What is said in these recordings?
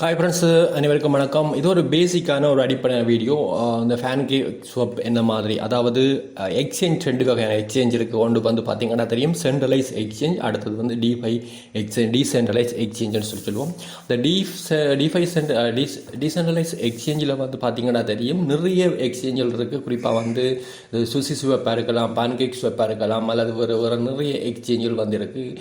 Hi friends, அனைவருக்கும் வணக்கம். இது ஒரு பேசிக்கான ஒரு அடிப்படையான வீடியோ. இந்த ஃபேன்கேக் ஸ்வாப் என்ன மாதிரி, அதாவது எக்ஸ்சேஞ்ச் ரெண்டு வகையான எக்ஸ்சேஞ்ச் இருக்குது. ஒன்று வந்து பார்த்தீங்கன்னா தெரியும் சென்ட்ரலைஸ் எக்ஸ்சேஞ்ச், அடுத்தது வந்து டிஃபை எக்ஸ்சேஞ்ச், டீசென்ட்ரலைஸ் எக்ஸ்சேஞ்சுன்னு சொல்லுவோம். இந்த டீசென்ட்ரலைஸ் எக்ஸ்சேஞ்சில் வந்து பார்த்தீங்கன்னா தெரியும் நிறைய எக்ஸ்சேஞ்சில் இருக்குது. குறிப்பாக வந்து சுசி ஸ்வாப்பாக இருக்கலாம், பான்கேக் ஸ்வாப்பாக இருக்கலாம், அல்லது வேறு நிறைய எக்ஸ்சேஞ்சுகள் வந்து இருக்குது.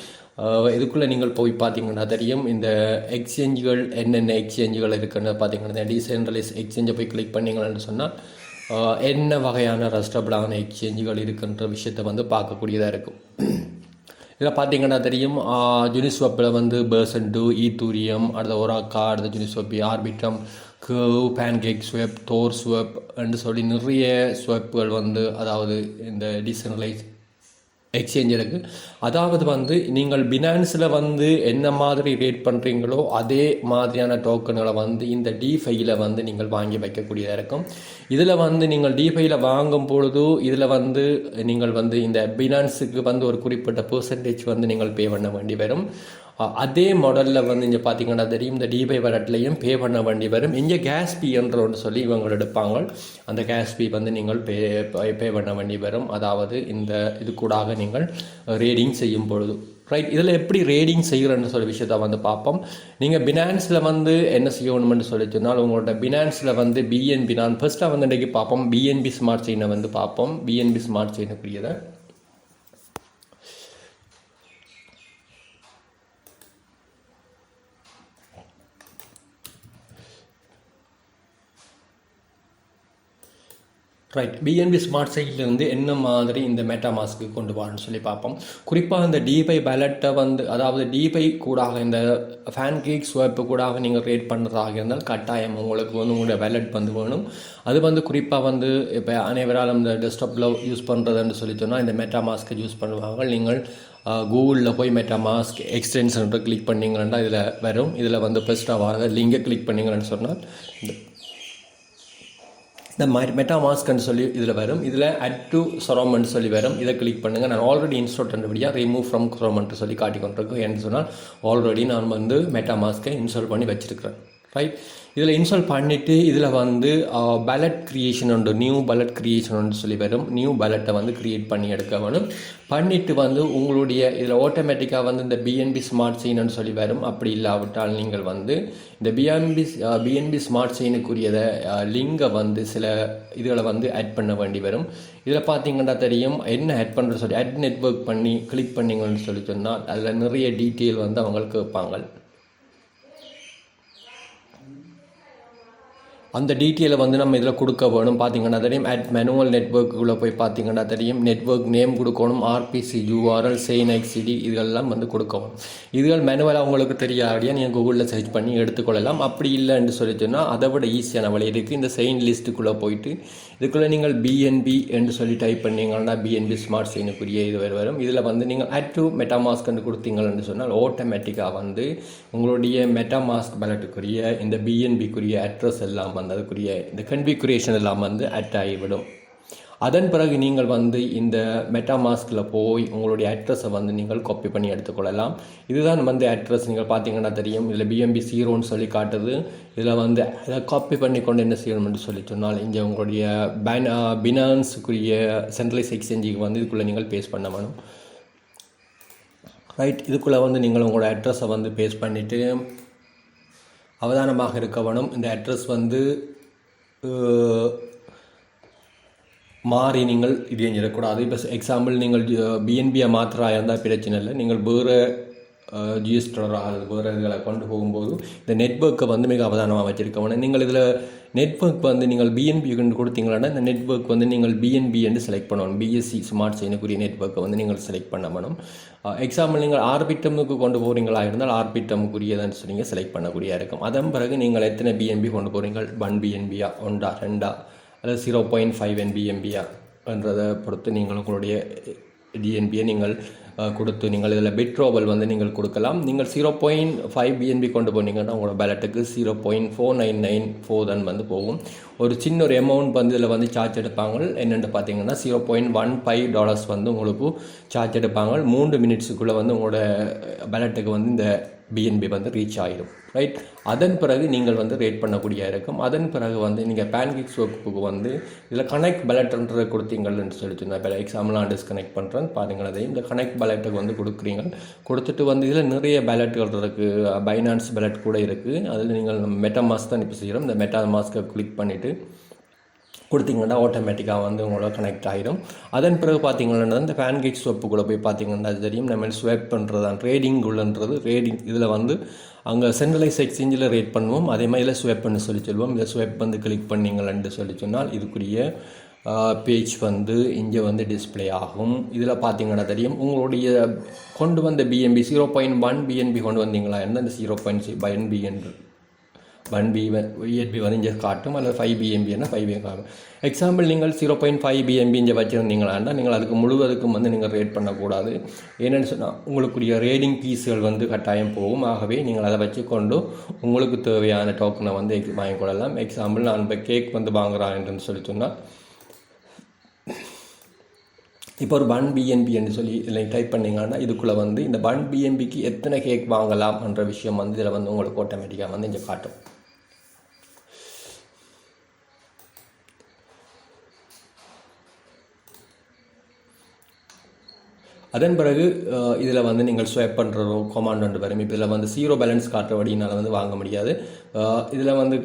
இதுக்குள்ளே நீங்கள் போய் பார்த்தீங்கன்னா தெரியும் இந்த எக்ஸ்சேஞ்சுகள் என்னென்ன எக்ஸ்சேஞ்சுகள் இருக்குன்னு பார்த்தீங்கன்னா டீசென்ட்ரலைஸ் எக்ஸ்சேஞ்சை போய் கிளிக் பண்ணிங்கன்னு சொன்னால் என்ன வகையான ரஸ்டபிளான எக்ஸ்சேஞ்சுகள் இருக்குன்ற விஷயத்தை வந்து பார்க்கக்கூடியதாக இருக்கும். இதில் பார்த்தீங்கன்னா தெரியும் ஜுனிஸ்வாப்பில் வந்து பெர்சன்டு, ஈத்தூரியம், அடுத்த ஒராக்கா, அடுத்த ஜுனிஸ்வாப்பி, Arbitrum, Curve, pancake swap, Thor swap என்று சொல்லி நிறைய ஸ்வாப்புகள் வந்து அதாவது இந்த டீசென்ட்ரலைஸ் எக்ஸ்சேஞ்ச் இருக்குது. அதாவது வந்து நீங்கள் பினான்ஸில் வந்து என்ன மாதிரி ரேட் பண்ணுறீங்களோ அதே மாதிரியான டோக்கன்களை வந்து இந்த டிஃபையில் வந்து நீங்கள் வாங்கி வைக்கக்கூடியதாக இருக்கும். இதில் வந்து நீங்கள் டிஃபையில் வாங்கும் பொழுது இதில் வந்து நீங்கள் வந்து இந்த பினான்ஸுக்கு வந்து ஒரு குறிப்பிட்ட பெர்சன்டேஜ் வந்து நீங்கள் பே பண்ண வேண்டி வரும். அதே மாடலில் வந்து இங்கே பார்த்தீங்கன்னா தெரியும் இந்த டிபை வாலெட்லையும் பே பண்ண வேண்டி வரும். இங்கே கேஸ் பி என்ற ஒன்று சொல்லி இவங்க எடுப்பாங்க. அந்த கேஸ் பி வந்து நீங்கள் பே பண்ண வேண்டி வரும். அதாவது இந்த இது கூடாக நீங்கள் ரேடிங் செய்யும் பொழுது ரைட். இதில் எப்படி ரேடிங் செய்கிறேன்னு சொல்லி விஷயத்தை வந்து பார்ப்போம். நீங்கள் பினான்ஸில் வந்து என்ன செய்யணும்னு சொல்லி சொன்னால் உங்களோட பினான்ஸில் வந்து பிஎன்பி, நான் ஃபர்ஸ்ட்டாக வந்து இன்றைக்கி பார்ப்போம் பிஎன்பி ஸ்மார்ட் செயினை வந்து பார்ப்போம். பிஎன்பி ஸ்மார்ட் செயினுக்குரியதை ரைட். பிஎன்பி ஸ்மார்ட் சைட்லேருந்து என்ன மாதிரி இந்த மெட்டாமாஸ்க்கு கொண்டு போகணும்னு சொல்லி பார்ப்போம். குறிப்பாக இந்த டிபை பேலட்டை வந்து அதாவது டிபை கூடாக இந்த ஃபேன்கேக் ஸ்வாப்பு கூடாக நீங்கள் ரேட் பண்ணுறதாக இருந்தால் கட்டாயம் உங்களுக்கு வந்து உங்களுடைய வேலட் வந்து வேணும். அது வந்து குறிப்பாக வந்து இப்போ அனைவரால் இந்த டெஸ்க்டாப்பில் யூஸ் பண்ணுறதுன்னு சொல்லி சொன்னால் இந்த மெட்டாமாஸ்க்கை யூஸ் பண்ணுவாங்க. நீங்கள் கூகுளில் போய் மெட்டாமாஸ்க் எக்ஸ்டென்ஷன் கிளிக் பண்ணிங்கன்னா இதில் வரும். இதில் வந்து ஃபஸ்ட்டாக வர லிங்கை கிளிக் பண்ணிங்கன்னு சொன்னால் இந்த மெட்டாமாஸ்க்னு சொல்லி இதில் வரும். இதில் அட் டு சரோமெண்ட் சொல்லி வரும். இதை கிளிக் பண்ணுங்கள். நான் ஆல்ரெடி இன்ஸ்டால் பண்ணுறபடியாக ரிமூவ் ஃப்ரம் சரோமெண்ட் சொல்லி காட்டிக்கொண்டிருக்கேன். ஏன்னு சொன்னால் ஆல்ரெடி நான் வந்து மெட்டாமாஸ்க்கை இன்ஸ்டால் பண்ணி வச்சுருக்கிறேன். ரைட். இதில் இன்ஸ்டால் பண்ணிவிட்டு இதில் வந்து பேலட் க்ரியேஷன் உண்டு, நியூ பேலட் க்ரியேஷன் ஒன்று சொல்லி வரும். நியூ பேலட்டை வந்து க்ரியேட் பண்ணி எடுக்க வேணும். பண்ணிவிட்டு வந்து உங்களுடைய இதில் ஆட்டோமேட்டிக்காக வந்து இந்த பிஎன்பி ஸ்மார்ட் செயின்னு சொல்லி வரும். அப்படி இல்லாவிட்டால் நீங்கள் வந்து இந்த பிஎன்பி ஸ்மார்ட் செயினுக்குரியதை லிங்கை வந்து சில இதில் வந்து ஆட் பண்ண வேண்டி வரும். இதில் பார்த்தீங்கன்னா தெரியும் என்ன ஆட் பண்ணுற சொல்லி ஆட் நெட்வொர்க் பண்ணி கிளிக் பண்ணிங்கன்னு சொல்லி சொன்னால் அதில் நிறைய டீட்டெயில் வந்து அவங்களுக்கு கேட்பாங்க. அந்த டீட்டெயிலை வந்து நம்ம இதில் கொடுக்க வேணும். பார்த்தீங்கன்னா தெரியும் அட் மேனுவல் நெட்வொர்க்குள்ளே போய் பார்த்தீங்கன்னா தெரியும் நெட்வொர்க் நேம் கொடுக்கணும், ஆர்பிசி, யூஆர்எல், செயின் எக்ஸிடி இதெல்லாம் வந்து கொடுக்கணும். இதுகள் மேனுவலாக உங்களுக்கு தெரியாடியா நீங்கள் கூகுளில் சர்ச் பண்ணி எடுத்துக்கொள்ளலாம். அப்படி இல்லைன்னு சொல்லி சொன்னால் அதை விட ஈஸியான வழி இருக்குது. இந்த செயின் லிஸ்ட்டுக்குள்ளே போயிட்டு இதுக்குள்ளே நீங்கள் பிஎன்பி என்று சொல்லி டைப் பண்ணிங்கன்னா பிஎன்பி ஸ்மார்ட் செயினுக்குரிய இது வரும். இதில் வந்து நீங்கள் அட் டு மெட்டாமாஸ்க்னு கொடுத்தீங்கன்னு சொன்னால் ஆட்டோமேட்டிக்காக வந்து உங்களுடைய மெட்டாமாஸ்க் பேலட்டுக்குரிய இந்த பிஎன்பிக்குரிய அட்ரஸ் எல்லாம் வந்து அதுக்குரிய இந்த கன்ஃபிகுரேஷன் எல்லாம் வந்து அட் ஆகிவிடும். அதன் பிறகு நீங்கள் வந்து இந்த மெட்டாமாஸ்கில் போய் உங்களுடைய அட்ரஸை வந்து நீங்கள் காப்பி பண்ணி எடுத்துக்கொள்ளலாம். இதுதான் வந்து அட்ரஸ். நீங்கள் பார்த்தீங்கன்னா தெரியும் இதில் பிஎன்பி 0ன்னு சொல்லி காட்டுது. இதில் வந்து அதை காப்பி பண்ணி கொண்டு என்ன செய்யணும்னு சொல்லி சொன்னால் இங்கே உங்களுடைய பினான்ஸுக்குரிய சென்ட்ரலைஸ் எக்ஸ்சேஞ்சுக்கு வந்து இதுக்குள்ளே நீங்கள் பேஸ்ட் பண்ண வேணும். ரைட். இதுக்குள்ளே வந்து நீங்கள் உங்களோட அட்ரஸை வந்து பேஸ்ட் பண்ணிவிட்டு அவதானமாக இருக்க வேணும். இந்த அட்ரஸ் வந்து மாறி நீங்கள் இது செஞ்சிடக்கூடாது. இப்போ எக்ஸாம்பிள் நீங்கள் பிஎன்பியை மாத்திராக இருந்தால் பிரச்சனை இல்லை. நீங்கள் வேறு ஜிஎஸ்டராக வேறு இதில் கொண்டு போகும்போது இந்த நெட்வொர்க்கை வந்து மிக அவதானமாக வச்சுருக்க வேணும். நீங்கள் இதில் நெட்வொர்க் வந்து நீங்கள் பிஎன்பி கொடுத்தீங்கன்னா இந்த நெட்வொர்க் வந்து நீங்கள் பிஎன்பி என்று செலக்ட் பண்ணணும். பிஎஸ்சி ஸ்மார்ட் செயினுக்குரிய நெட்வொர்க்கை வந்து நீங்கள் செலக்ட் பண்ண வேணும். எக்ஸாம்பிள் நீங்கள் ஆர்பிட்டமுக்கு கொண்டு போகிறீங்களா இருந்தால் ஆர்பிட்டமுக்குரியதுன்னு சொல்லி செலக்ட் பண்ணக்கூடியதாக இருக்கும். அதன் பிறகு நீங்கள் எத்தனை பிஎன்பி கொண்டு போகிறீங்க, 1 பிஎன்பியா, 1 2 அல்லது 0.5 NBMBயா என்றதை பொறுத்து நீங்கள் உங்களுடைய டிஎன்பியை நீங்கள் கொடுத்து நீங்கள் இதில் பிட்ரோவல் வந்து நீங்கள் கொடுக்கலாம். நீங்கள் 0.5 BNB கொண்டு போனீங்கன்னா உங்களோட பேலட்டுக்கு 0.4994 தான் வந்து போகும். ஒரு சின்ன ஒரு அமௌண்ட் வந்து இதில் வந்து சார்ஜ் எடுப்பாங்க. என்னென்னு பார்த்தீங்கன்னா $0.15 வந்து உங்களுக்கு சார்ஜ் எடுப்பாங்க. 3 மினிட்ஸுக்குள்ளே வந்து உங்களோட பேலட்டுக்கு வந்து இந்த பிஎன்பி வந்து ரீச் ஆகிடும். ரைட், அதன் பிறகு நீங்கள் வந்து ரேட் பண்ணக்கூடிய இருக்கும். அதன் பிறகு வந்து நீங்கள் பேன்கேக் ஸ்வாப்புக்கு வந்து இதில் கனெக்ட் பேலட்ன்ற கொடுத்தீங்கன்னு சொல்லிச்சுருந்தேன். இப்போ எக்ஸாம்பிள் நான் டிஸ்கனெக்ட் பண்ணுறேன் பாருங்கள். அதையும் இந்த கனெக்ட் பேலட்டுக்கு வந்து கொடுக்குறீங்க. கொடுத்துட்டு வந்து இதில் நிறைய பேலட்டுகள் இருக்குது. பைனான்ஸ் பேலட் கூட இருக்குது. அதில் நீங்கள் மெட்டாமாஸ்க் தான் இப்போ செய்கிறோம். இந்த மெட்டாமாஸ்க்கை கிளிக் பண்ணிவிட்டு கொடுத்தீங்கன்னா ஆட்டோமேட்டிக்காக வந்து உங்களோட கனெக்ட் ஆகிடும். அதன் பிறகு பார்த்தீங்கன்னா இந்த பேன்கேக் ஸ்வாப்புக்குள்ளே போய் பார்த்தீங்கன்னா அது தெரியும். நம்ம ஸ்வாப் பண்ணுறது தான் ட்ரேடிங் உள்ளன்றது. ட்ரேடிங் இதில் வந்து அங்கே சென்ட்ரலைஸ் எக்ஸ்சேஞ்சில் ரேட் பண்ணுவோம். அதே மாதிரி இதில் ஸ்வாப் பண்ணி சொல்லி சொல்லுவோம். இதில் ஸ்வாப் வந்து கிளிக் பண்ணிங்கள்னு சொல்லி சொன்னால் இதுக்குரிய பேஜ் வந்து இங்கே வந்து டிஸ்பிளே ஆகும். இதில் பார்த்தீங்கன்னா தெரியும் உங்களுடைய கொண்டு வந்த பிஎன்பி 0.1 பிஎன்பி கொண்டு வந்தீங்களா என்ன இந்த 0.1 என்று 1 வந்து இங்கே காட்டும். அல்லது 5 பிஎம்பின்னா 5 காட்டும். எக்ஸாம்பிள் நீங்கள் 0.5 பிஎம்பி இங்கே வச்சுருந்தீங்களான்னா நீங்கள் அதுக்கு முழுவதுக்கும் வந்து நீங்கள் ரேட் பண்ணக்கூடாது. ஏன்னு சொன்னால் உங்களுக்குரிய ரேடிங் பீஸுகள் வந்து கட்டாயம் போகும். ஆகவே நீங்கள் அதை வச்சுக்கொண்டு உங்களுக்கு தேவையான டோக்கனை வந்து வாங்கிக்கொள்ளலாம். எக்ஸாம்பிள் நான் இப்போ கேக் வந்து வாங்குறான்னு சொல்லி சொன்னால் இப்போ ஒரு 1 பிஎன்பி என்று சொல்லி இதில் டைப் பண்ணிங்கன்னா இதுக்குள்ளே வந்து இந்த 1 பிஎன்பிக்கு எத்தனை கேக் வாங்கலாம் என்ற விஷயம் வந்து இதில் வந்து உங்களுக்கு ஆட்டோமேட்டிக்காக வந்து இங்கே காட்டும். அதன் பிறகு இதில் வந்து நீங்கள் ஸ்வைப் பண்ணுற கொமாண்ட் ஒன்று வரும். இப்போ இதில் வந்து 0 பேலன்ஸ் காட்டுறபடினால வந்து வாங்க முடியாது. இதில் வந்து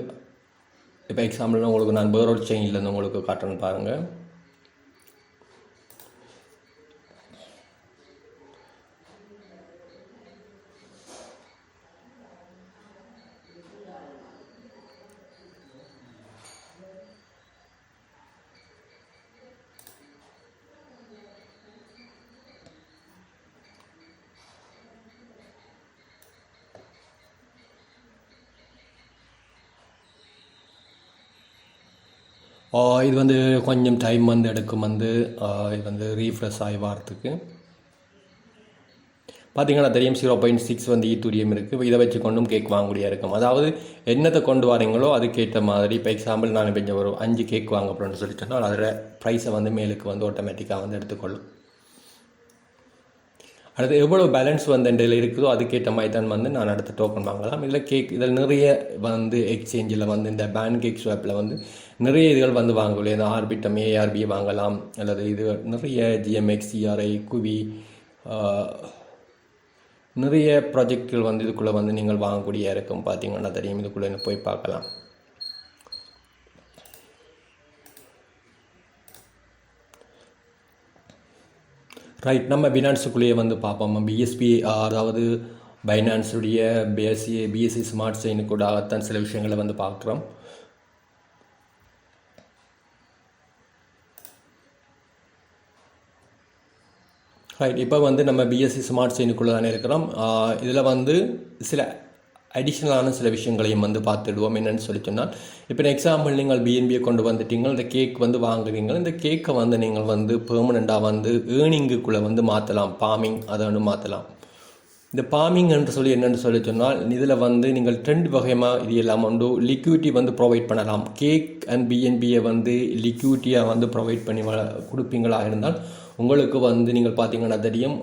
இப்போ எக்ஸாம்பிள்னா உங்களுக்கு நான் வேற ஒரு செயின்லேருந்து உங்களுக்கு காட்டுறேன்னு பாருங்கள். இது வந்து கொஞ்சம் டைம் வந்து எடுக்கும். வந்து இது வந்து ரீஃப்ரெஷ் ஆகி வாரத்துக்கு பார்த்தீங்கன்னா தெரியும் 0.6 வந்து ஈத்தூரியம் இருக்குது. இதை வச்சு கொண்டும் கேக் வாங்கக்கூடிய இருக்கும். அதாவது என்னத்தை கொண்டு வரீங்களோ அதுக்கேற்ற மாதிரி. இப்போ எக்ஸாம்பிள் நான் இப்போ ஒரு 5 கேக் வாங்க போகிறேன்னு சொல்லிட்டோன்னா அதில் ப்ரைஸை வந்து மேலுக்கு வந்து ஆட்டோமேட்டிக்காக வந்து எடுத்துக்கொள்ளும். அடுத்து எவ்வளோ பேலன்ஸ் வந்து இதில் இருக்குதோ அதுக்கேற்ற மாதிரி தான் வந்து நான் அடுத்த டோக்கன் வாங்கலாம். இதில் இதில் நிறைய வந்து எக்ஸ்சேஞ்சில் வந்து இந்த பேன்கேக் ஸ்வாப்பில் வந்து நிறைய இதுகள் வந்து வாங்கக்கூடிய இந்த ஆர்பிட்டம் ஏஆர்பி வாங்கலாம். அல்லது இது நிறைய ஜிஎம்எக்ஸ் சிஆர்ஐ குவி நிறைய ப்ராஜெக்ட்கள் வந்து இதுக்குள்ளே வந்து நீங்கள் வாங்கக்கூடிய இருக்கும். பார்த்தீங்கன்னா தெரியும். இதுக்குள்ளே போய் பார்க்கலாம். ரைட், நம்ம பினான்ஸுக்குள்ளேயே வந்து பார்ப்போம். பிஎஸ்பி அதாவது பைனான்ஸுடைய பிஎஸ்சி ஸ்மார்ட் செயினுக்கூட தான் சில விஷயங்களை வந்து பார்க்குறோம். ரைட், இப்போ வந்து நம்ம பிஎஸ்சி ஸ்மார்ட் செயினுக்குள்ளே தானே இருக்கிறோம். இதில் வந்து சில அடிஷ்னலான சில விஷயங்களையும் வந்து பார்த்துடுவோம். என்னென்னு சொல்லி சொன்னால் இப்போ எக்ஸாம்பிள் நீங்கள் பிஎன்பியை கொண்டு வந்துட்டீங்க. இந்த கேக் வந்து வாங்குறீங்க. இந்த கேக்கை வந்து நீங்கள் வந்து பெர்மனெண்ட்டாக வந்து ஏர்னிங்குக்குள்ளே வந்து மாற்றலாம். பாமிங் அதை வந்து மாற்றலாம். இந்த பாமிங் என்று சொல்லி என்னென்னு சொல்லி சொன்னால் இதில் வந்து நீங்கள் 2 வகையாக இது எல்லாம் வந்து லிக்விட்டி வந்து ப்ரொவைட் பண்ணலாம். கேக் அண்ட் பிஎன்பியை வந்து லிக்விட்டியாக வந்து ப்ரொவைட் பண்ணி கொடுப்பீங்களா இருந்தால் உங்களுக்கு வந்து நீங்கள் பார்த்தீங்கன்னா தெரியும்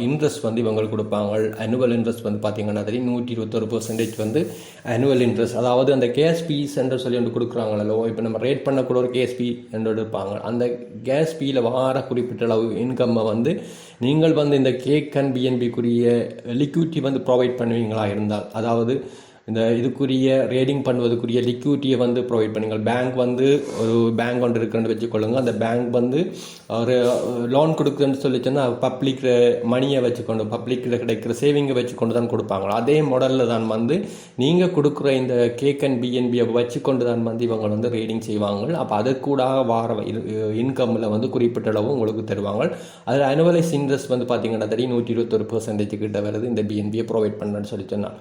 இன்ட்ரெஸ்ட் வந்து இவங்களுக்கு கொடுப்பாங்க. ஆனுவல் இன்ட்ரெஸ்ட் வந்து பார்த்தீங்கன்னா தெரியும் 121% வந்து ஆனுவல் இன்ட்ரெஸ்ட். அதாவது அந்த கேஸ் பீஸ் என்று சொல்லி வந்து கொடுக்குறாங்களோ. இப்போ நம்ம ரேட் பண்ணக்கூட ஒரு கேஸ் பீ என்று இருப்பாங்க. அந்த கேஸ் பீயில் வார குறிப்பிட்ட அளவு இன்கம்மை வந்து நீங்கள் வந்து இந்த கேக் அண்ட் பிஎன்பிக்குரிய லிக்விட்டி வந்து ப்ரொவைட் பண்ணுவீங்களா இருந்தால், அதாவது இந்த இதுக்குரிய ரேடிங் பண்ணுவதுக்குரிய லிக்விட்டியை வந்து ப்ரொவைட் பண்ணுங்கள். பேங்க் வந்து ஒரு பேங்க் ஒன்று இருக்குன்னு வச்சுக்கொள்ளுங்க. அந்த பேங்க் வந்து ஒரு லோன் கொடுக்குறேன்னு சொல்லிச்சுன்னா பப்ளிக் மணியை வச்சுக்கொண்டு பப்ளிக்கில் கிடைக்கிற சேவிங்கை வச்சுக்கொண்டு தான் கொடுப்பாங்க. அதே மாடலில் தான் வந்து நீங்கள் கொடுக்குற இந்த கேக் அண்ட் பிஎன்பியை வச்சுக்கொண்டு தான் வந்து இவங்க வந்து ரேடிங் செய்வாங்க. அப்போ அதற்கூடாக வார இன்கம்மில் வந்து குறிப்பிட்ட அளவு உங்களுக்கு தருவாங்க. அதில் அனுவலைஸ் இன்ட்ரெஸ்ட் வந்து பார்த்தீங்கன்னா தெரியும் 121% கிட்ட வருது இந்த பிஎன்பியை ப்ரொவைட் பண்ணுறேன்னு சொல்லி சொன்னால்.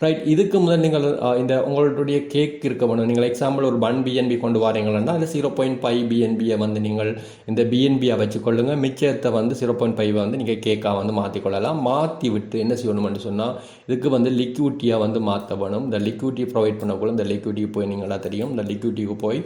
ரைட், இதுக்கு முதல் நீங்கள் இந்த உங்களுடைய கேக் இருக்க வேணும். நீங்கள் எக்ஸாம்பிள் ஒரு 1 பிஎன்பி கொண்டு வரீங்கன்னா அதில் 0.5 பிஎன்பியை வந்து நீங்கள் இந்த பிஎன்பியை வச்சுக்கொள்ளுங்க. மிச்சத்தை வந்து 0.5 வந்து நீங்கள் கேக்காக வந்து மாற்றிக்கொள்ளலாம். மாற்றி விட்டு என்ன செய்யணும்னு சொன்னால் இதுக்கு வந்து லிக்விட்டியாக வந்து மாற்ற வேணும். இந்த லிக்விட்டி ப்ரொவைட் பண்ணக்குள்ள இந்த லிக்விட்டிக்கு போய் நீங்களாக தெரியும். இந்த லிக்விட்டிக்கு போய்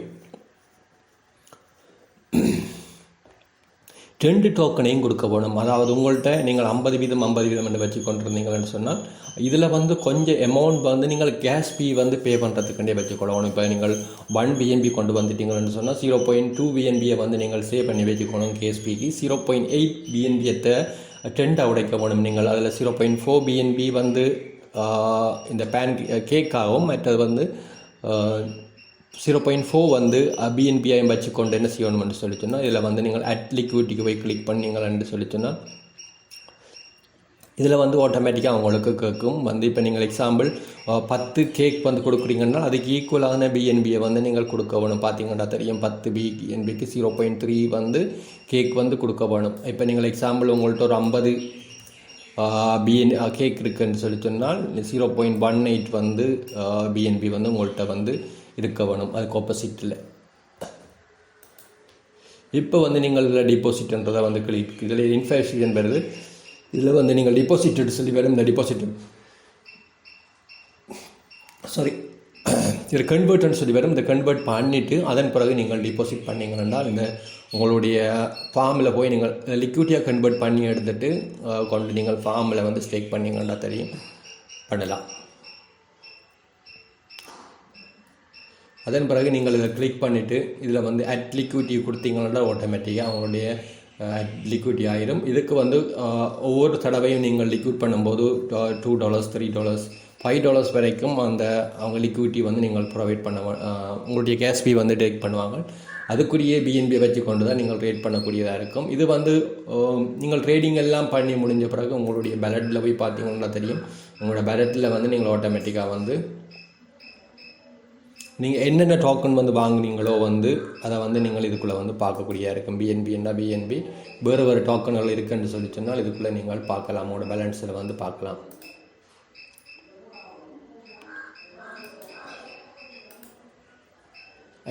2 டோக்கனையும் கொடுக்க வேணும். அதாவது உங்கள்கிட்ட நீங்கள் 50% என்று வச்சு கொண்டிருந்தீங்கன்னு சொன்னால் இதில் வந்து கொஞ்சம் அமௌண்ட் வந்து நீங்கள் கேஸ் ஃபீ வந்து பே பண்ணுறதுக்குண்டே வச்சுக்கொள்ளணும். இப்போ நீங்கள் 1 BNB கொண்டு வந்துட்டீங்கன்னு சொன்னால் 0.2 BNBயை வந்து நீங்கள் சேவ் பண்ணி வச்சுக்கணும் கேஸ் ஃபீக்கு. 0.8 BNBயத்தை டென்ட்டாக உடைக்க வேணும் நீங்கள். அதில் 0.4 BNB வந்து இந்த கேக்காகவும், மற்றது வந்து 0.4 வந்து BNBஐ வச்சுக்கொண்டு என்ன செய்யணும்னு சொல்லி சொன்னால் இதில் வந்து நீங்கள் லிக்விடிட்டிக்கு போய் கிளிக் பண்ணீங்கன்னு சொல்லி சொன்னால் இதில் வந்து ஆட்டோமேட்டிக்காக அவங்களுக்கு கேட்கும். வந்து இப்போ நீங்கள் எக்ஸாம்பிள் 10 கேக் வந்து கொடுக்குறீங்கன்னா அதுக்கு ஈக்குவலான BNBயை வந்து நீங்கள் கொடுக்க வேணும். பார்த்தீங்கன்னா தெரியும் 10 BNBக்கு 0.3 வந்து கேக் வந்து கொடுக்க வேணும். இப்போ நீங்கள் எக்ஸாம்பிள் உங்கள்கிட்ட ஒரு 50 கேக் இருக்குன்னு சொல்லி சொன்னால் 0.18 வந்து BNB வந்து உங்கள்கிட்ட வந்து இருக்க வேணும். அதுக்கு ஆப்போசிட்டில் இப்போ வந்து நீங்கள் இதில் டிபாசிட்ன்றதை வந்து இதில் இன்ஃபேஷன் வருது. இதில் வந்து நீங்கள் டிபாசிட் சொல்லி வரும். இந்த டிபாசிட் இதில் கன்வெர்ட்னு சொல்லி வரும். இந்த கன்வெர்ட் பண்ணிவிட்டு அதன் பிறகு நீங்கள் டிபாசிட் பண்ணிங்கன்னா இந்த உங்களுடைய ஃபார்மில் போய் நீங்கள் லிக்விடியாக கன்வெர்ட் பண்ணி எடுத்துகிட்டு கொண்டு நீங்கள் ஃபார்மில் வந்து ஸ்டேக் பண்ணிங்கன்னா தெரியும் பண்ணலாம். அதன் பிறகு நீங்கள் இதை கிளிக் பண்ணிவிட்டு இதில் வந்து லிக்விடிட்டி கொடுத்தீங்கன்னா ஆட்டோமேட்டிக்காக அவங்களுடைய லிக்விடிட்டி ஆகிடும். இதுக்கு வந்து ஒவ்வொரு தடவையும் நீங்கள் லிக்விட் பண்ணும்போது $2, $3, $5 வரைக்கும் அவங்க லிக்விடிட்டி வந்து நீங்கள் ப்ரொவைட் பண்ண உங்களுடைய கேஸ் ஃபீ வந்து டேக் பண்ணுவாங்க. அதுக்குரிய BNB வச்சு கொண்டு தான் நீங்கள் ட்ரேட் பண்ணக்கூடியதாக இருக்கும். இது வந்து நீங்கள் ட்ரேடிங் எல்லாம் பண்ணி முடிஞ்ச பிறகு உங்களுடைய பேலட்டில் போய் பார்த்தீங்கன்னா தெரியும். உங்களோட பேலட்டில் வந்து நீங்கள் ஆட்டோமேட்டிக்காக வந்து நீங்கள் என்னென்ன டோக்கன் வந்து வாங்குனீங்களோ வந்து அதை வந்து நீங்கள் இதுக்குள்ளே வந்து பார்க்கக்கூடியதாக இருக்கும். BNB என்ன BNB வேறு டோக்கன்கள் இருக்குன்னு சொல்லி சொன்னால் இதுக்குள்ளே நீங்கள் பார்க்கலாம். உங்களோட பேலன்ஸில் வந்து பார்க்கலாம்.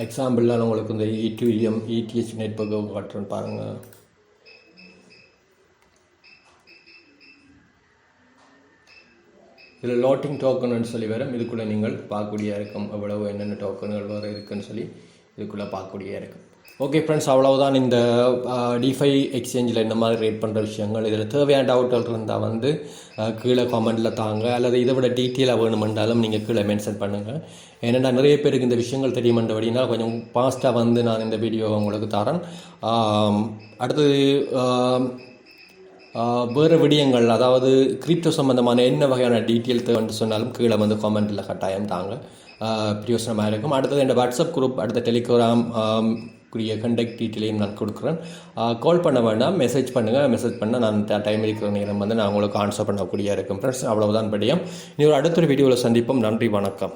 எக்ஸாம்பிள்லாம் உங்களுக்கு இந்த ETH நெட்வொர்க் காட்டுறேன்னு பாருங்கள். இதில் லோட்டிங் டோக்கன்னு சொல்லி வரும். இதுக்குள்ளே நீங்கள் பார்க்கக்கூடியதாக இருக்கும். எவ்வளவு என்னென்ன டோக்கன்கள் வேறு இருக்குதுன்னு சொல்லி இதுக்குள்ளே பார்க்கக்கூடியதாக இருக்கும். ஓகே ஃப்ரெண்ட்ஸ், அவ்வளவுதான் இந்த டிஃபை எக்ஸ்சேஞ்சில் இந்த மாதிரி ரேட் பண்ணுற விஷயங்கள். இதில் தேவையான டவுட்கள் இருந்தால் வந்து கீழே கமெண்டில் தாங்க, அல்லது இதை விட டீட்டெயிலாக வேணுமென்றாலும் நீங்கள் கீழே மென்ஷன் பண்ணுங்கள். ஏன்னா நிறைய பேருக்கு இந்த விஷயங்கள் தெரியுமென்றபடினா கொஞ்சம் ஃபாஸ்ட்டாக வந்து நான் இந்த வீடியோவை உங்களுக்கு தரேன். அடுத்தது வேறு விடயங்கள், அதாவது கிரிப்டோ சம்மந்தமான என்ன வகையான டீட்டெயில் தேவைன்னு சொன்னாலும் கீழே வந்து கமெண்ட்டில் கட்டாயம் தாங்க, பிரயோசனமாக இருக்கும். அடுத்தது என்னோடய வாட்ஸ்அப் குரூப், அடுத்த டெலிகிராம் கூடிய கண்டக்ட் டீட்டெயிலையும் நான் கொடுக்குறேன். கால் பண்ண வேண்டாம், மெசேஜ் பண்ணுங்கள். மெசேஜ் பண்ணால் நான் டைம் இருக்கிற நேரம் வந்து நான் உங்களுக்கு ஆன்சர் பண்ணக்கூடிய இருக்கும். ஃப்ரெண்ட்ஸ், அவ்வளவுதான் படியும். இனி ஒரு அடுத்த வீடியோவில் சந்திப்போம். நன்றி, வணக்கம்.